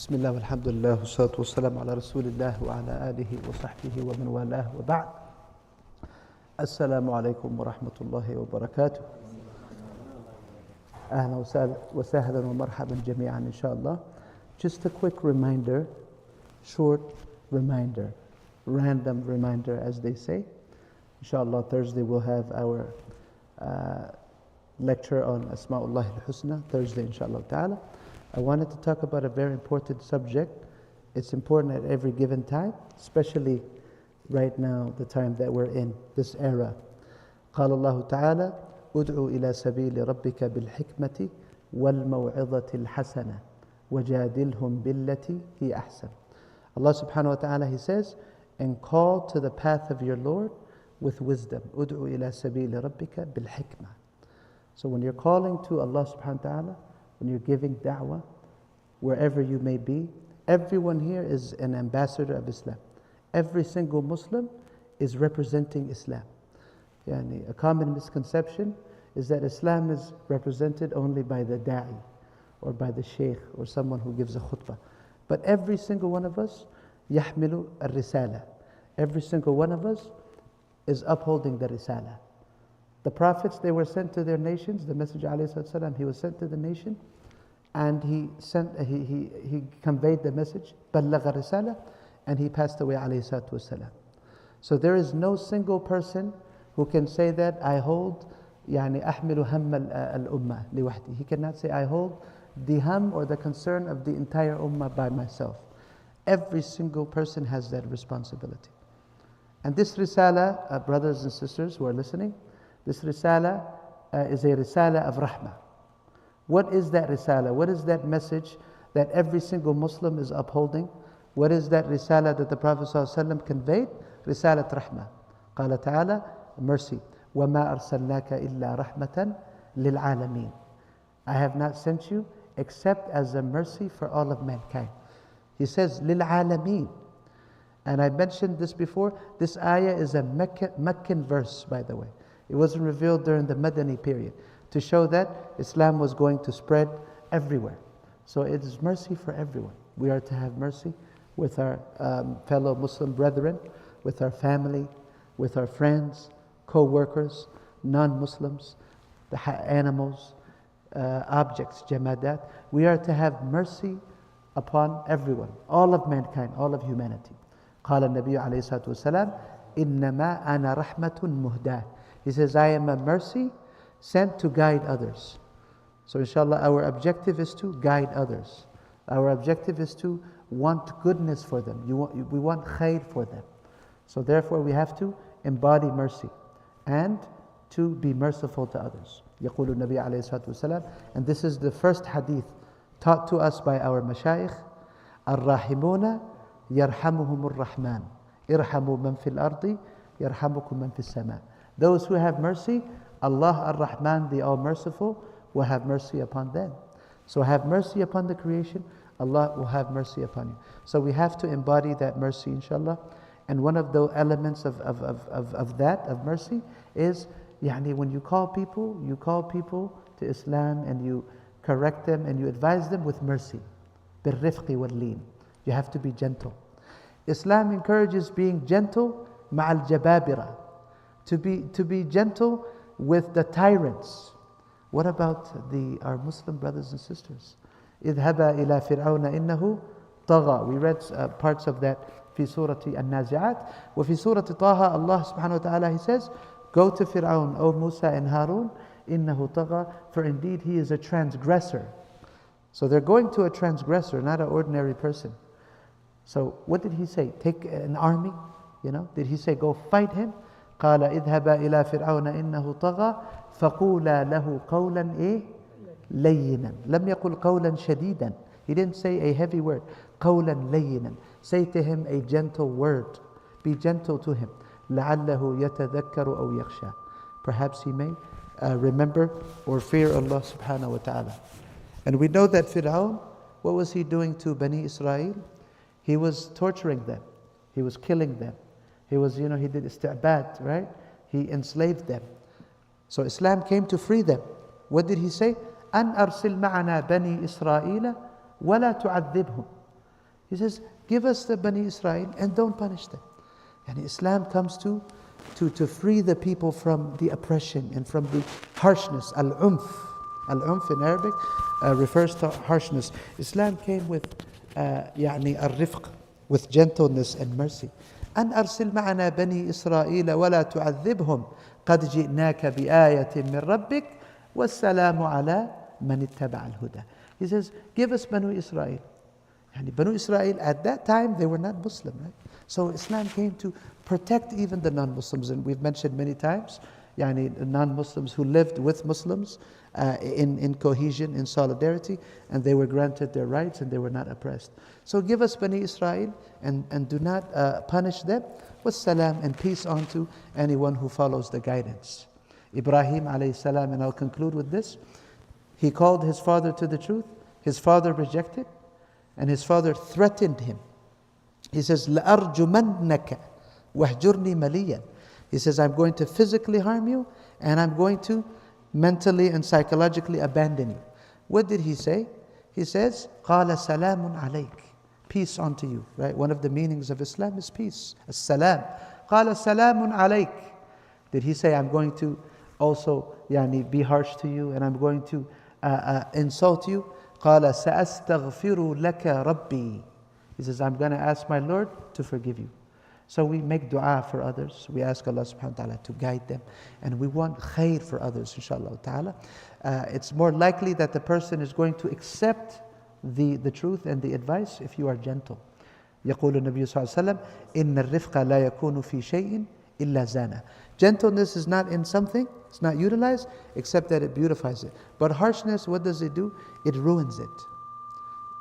بسم الله والحمد لله والصلاة والسلام على رسول الله وعلى آله وصحبه ومن والاه وبعد. السلام عليكم ورحمة الله وبركاته. أهلا وسهلا ومرحبا جميعا إن شاء الله. Just a quick reminder, short reminder, random reminder as they say. Inshallah, Thursday we'll have our lecture on Asma'ullah al-Husna, Thursday inshallah ta'ala. I wanted to talk about a very important subject. It's important at every given time, especially right now, the time that we're in, this era. قال الله تعالى ادعو إلى سبيل ربك بالحكمة والموعظة الحسنة وجادلهم بالتي هي أحسن. Allah subhanahu wa ta'ala, He says, and call to the path of your Lord with wisdom. ادعو إلى سبيل ربك بالحكمة. So when you're calling to Allah subhanahu wa ta'ala, when you're giving da'wah, wherever you may be, everyone here is an ambassador of Islam. Every single Muslim is representing Islam. A common misconception is that Islam is represented only by the da'i or by the sheikh or someone who gives a khutbah. But every single one of us يحمل الرسالة. Every single one of us is upholding the risala. The prophets, they were sent to their nations. The Messenger ﷺ, he was sent to the nation, and he conveyed the message, بلغ الرسالة, and he passed away ﷺ. So there is no single person who can say that I hold أحمل هم الأمة لوحدي. He cannot say I hold the hum or the concern of the entire ummah by myself. Every single person has that responsibility. And this risala, brothers and sisters who are listening, this risala is a risala of rahmah. What is that risala? What is that message that every single Muslim is upholding? What is that risala that the Prophet ﷺ conveyed? Risalat rahmah. قال تعالى, mercy. وَمَا أَرْسَلْنَاكَ إِلَّا رَحْمَةً لِلْعَالَمِينَ. I have not sent you except as a mercy for all of mankind. He says, لِلْعَالَمِينَ. And I mentioned this before, this ayah is a Meccan verse, by the way. It wasn't revealed during the Madani period to show that Islam was going to spread everywhere. So it is mercy for everyone. We are to have mercy with our fellow Muslim brethren, with our family, with our friends, co-workers, non-Muslims, the animals, objects, jamadat. We are to have mercy upon everyone, all of mankind, all of humanity. قال النبي عليه الصلاة والسلام إنما أنا رحمة مهداة. He says, I am a mercy sent to guide others. So inshallah, our objective is to guide others. Our objective is to want goodness for them. We want khair for them. So therefore we have to embody mercy and to be merciful to others. يقول النبي عليه الصلاة والسلام, and this is the first hadith taught to us by our mashayikh, الراحمون يرحمهم الرحمن ارحموا من في الأرض يرحمكم من في السماء. Those who have mercy, Allah ar-Rahman, the All-Merciful, will have mercy upon them. So have mercy upon the creation, Allah will have mercy upon you. So we have to embody that mercy, inshallah. And one of the elements of that, of mercy, is when you call people to Islam and you correct them and you advise them with mercy. بالرفق واللين. You have to be gentle. Islam encourages being gentle مع الجبابرة. To be gentle with the tyrants. What about our Muslim brothers and sisters? اذهبا إلى فرعون إنه طغى. We read parts of that في سورة النازعات. وفي سورة طه Allah subhanahu wa ta'ala, He says, go to Fir'aun, O Musa and Harun, إنه طغى, for indeed he is a transgressor. So they're going to a transgressor, not an ordinary person. So what did He say? Take an army? Did He say go fight him? قال اذهبا إلى فرعون إنه طغى فقولا له قولا لينا. لم يقل قولا شديدا. He didn't say a heavy word. قولا لينا. Say to him a gentle word. Be gentle to him. لعله يتذكر أو يخشى. Perhaps he may remember or fear Allah subhanahu wa ta'ala. And we know that Fir'aun, what was he doing to Bani Israel? He was torturing them. He was killing them. He was, he did isti'bad, right? He enslaved them. So Islam came to free them. What did He say? أن أرسل معنا بني إسرائيل ولا تعذبهم. He says, give us the Bani Israel and don't punish them. And Islam comes to free the people from the oppression and from the harshness. Al-umf. Al-umf in Arabic refers to harshness. Islam came with al-rifq, with gentleness and mercy. أن أرسل معنا بني إسرائيل ولا تعذبهم قد جئناك بآية من ربك والسلام على من اتبع الهدى. He says, give us Banu Israel. And Banu Israel at that time, they were not Muslim, right? So Islam came to protect even the non-Muslims, and we've mentioned many times, non-Muslims who lived with Muslims in cohesion, in solidarity, and they were granted their rights and they were not oppressed. So give us Bani Israel and do not punish them. Wassalam, and peace unto anyone who follows the guidance. Ibrahim alayhi salam, and I'll conclude with this. He called his father to the truth. His father rejected, and his father threatened him. He says, لَأَرْجُمَنَّكَ وَاهْجُرْنِي مَلِيًّا. He says, I'm going to physically harm you, and I'm going to mentally and psychologically abandon you. What did he say? He says, قَالَ سَلَامٌ عَلَيْكَ. Peace unto you, right? One of the meanings of Islam is peace. As-salam. قَالَ سَلَامٌ عَلَيْكَ. Did he say, I'm going to also be harsh to you, and I'm going to insult you? قَالَ سَأَسْتَغْفِرُ لَكَ رَبِّي. He says, I'm going to ask my Lord to forgive you. So we make dua for others. We ask Allah subhanahu wa ta'ala to guide them. And we want khair for others, inshallah ta'ala. It's more likely that the person is going to accept the truth and the advice if you are gentle. يقول النبي صلى الله عليه وسلم إن الرفق لا يكون في شيء إلا زانه. Gentleness is not in something, it's not utilized, except that it beautifies it. But harshness, what does it do? It ruins it.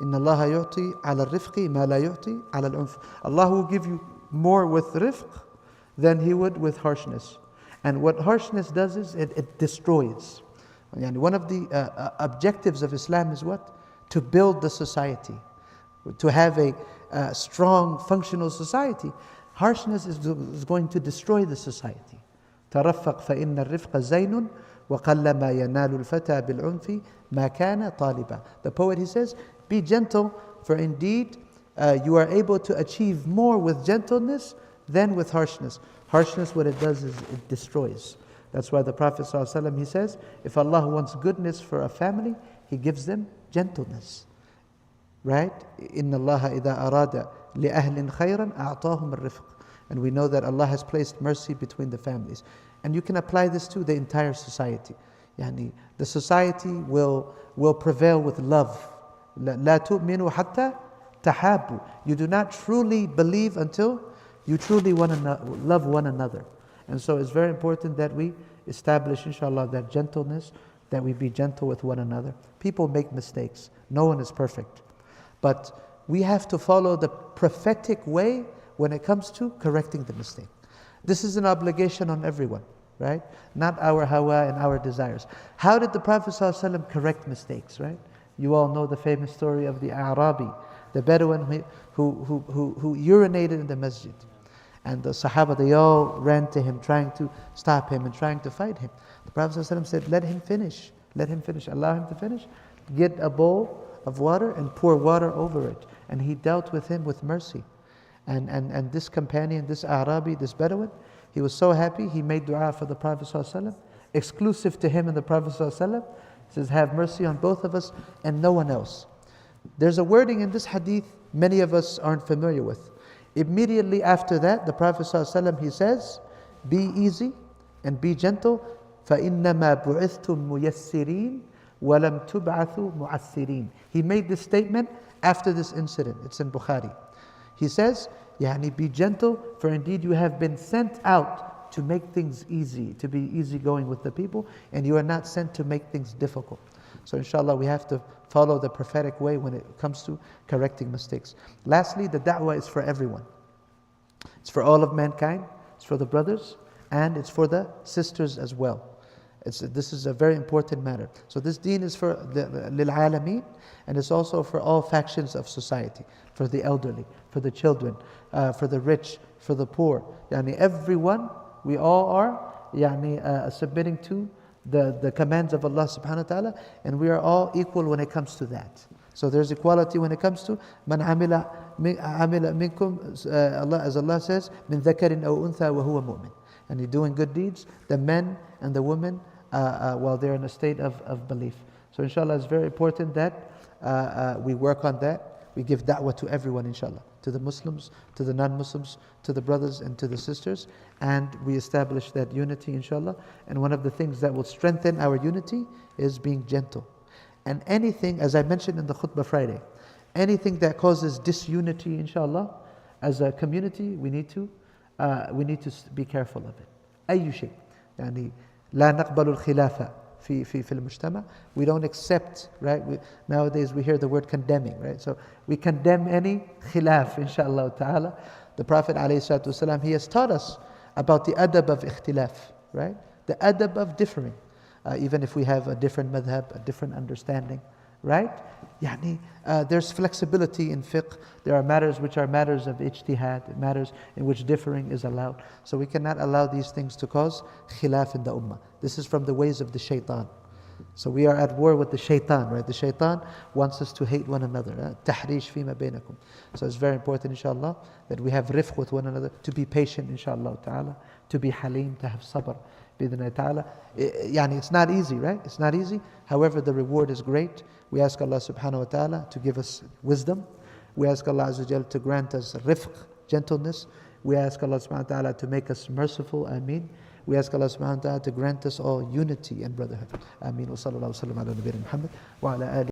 إن الله يعطي على الرفق ما لا يعطي على العنف. Allah will give you more with rifq than He would with harshness. And what harshness does is it destroys. One of the objectives of Islam is what? To build the society, to have a strong, functional society. Harshness is going to destroy the society. ترفق فإن الرفق زين وقلما ينال الفتى بالعنف ما كان طالبا. The poet, he says, be gentle, for indeed you are able to achieve more with gentleness than with harshness. Harshness, what it does is it destroys. That's why the Prophet ﷺ, he says, if Allah wants goodness for a family, He gives them gentleness. Right? إِنَّ اللَّهَ إِذَا أَرَادَ لِأَهْلٍ خَيْرًا أَعْطَاهُمْ الرِّفْقِ. And we know that Allah has placed mercy between the families. And you can apply this to the entire society. The society will prevail with love. لَا تُؤْمِنُوا حَتَّى تَحَابُوا. You do not truly believe until you truly love one another. And so it's very important that we establish, inshallah, that gentleness, that we be gentle with one another. People make mistakes. No one is perfect. But we have to follow the prophetic way when it comes to correcting the mistake. This is an obligation on everyone, right? Not our hawa and our desires. How did the Prophet ﷺ correct mistakes, right? You all know the famous story of the Arabi, the Bedouin who urinated in the masjid. And the Sahaba, they all ran to him, trying to stop him and trying to fight him. The Prophet ﷺ said, let him finish. Let him finish. Allow him to finish. Get a bowl of water and pour water over it. And he dealt with him with mercy. And this companion, this Arabi, this Bedouin, he was so happy, he made dua for the Prophet ﷺ, exclusive to him and the Prophet ﷺ. He says, have mercy on both of us and no one else. There's a wording in this hadith many of us aren't familiar with. Immediately after that, the Prophet ﷺ, he says, be easy and be gentle. فَإِنَّمَا بُعِثْتُم مُيَسِّرِينَ وَلَمْ تُبْعَثُوا مُعَسِّرِينَ. He made this statement after this incident. It's in Bukhari. He says, be gentle, for indeed you have been sent out to make things easy, to be easygoing with the people, and you are not sent to make things difficult. So inshallah, we have to follow the prophetic way when it comes to correcting mistakes. Lastly, the da'wah is for everyone. It's for all of mankind, it's for the brothers, and it's for the sisters as well. This is a very important matter. So this deen is for lil alameen, and it's also for all factions of society, for the elderly, for the children, for the rich, for the poor. Everyone, we all are submitting to the commands of Allah subhanahu wa ta'ala, and we are all equal when it comes to that. So there's equality when it comes to man amila عمل منكم, as Allah says, من ذكر أو أنثى وهو مؤمن. And you're doing good deeds, the men and the women, while they're in a state of belief. So inshallah, it's very important that we work on that. We give da'wah to everyone, inshallah, to the Muslims, to the non-Muslims, to the brothers and to the sisters, and we establish that unity, inshallah. And one of the things that will strengthen our unity is being gentle. And anything, as I mentioned in the khutbah Friday, anything that causes disunity, inshallah, as a community, we need to be careful of it. أي شيء يعني لا نقبل الخلافة في المجتمع. We don't accept, right? Nowadays we hear the word condemning, right? So we condemn any khilaf, inshaAllah ta'ala. The Prophet ﷺ, he has taught us about the adab of ikhtilaf, right? The adab of differing. Even if we have a different madhab, a different understanding, right? Yani, there's flexibility in fiqh. There are matters which are matters of ijtihad, matters in which differing is allowed. So we cannot allow these things to cause khilaf in the ummah. This is from the ways of the shaitan. So we are at war with the shaitan, right? The shaitan wants us to hate one another. Tahrish fima bainakum. So it's very important, inshallah, that we have rifq with one another, to be patient, inshallah ta'ala, to be halim, to have sabr. It's not easy, right? It's not easy. However, the reward is great. We ask Allah subhanahu wa ta'ala to give us wisdom. We ask Allah Azza wa Jal to grant us rifq, gentleness. We ask Allah subhanahu wa ta'ala to make us merciful. Ameen. We ask Allah subhanahu wa ta'ala to grant us all unity and brotherhood. Ameen. Wa sallallahu wa sallam ala nabiyina Muhammad wa ala alihi.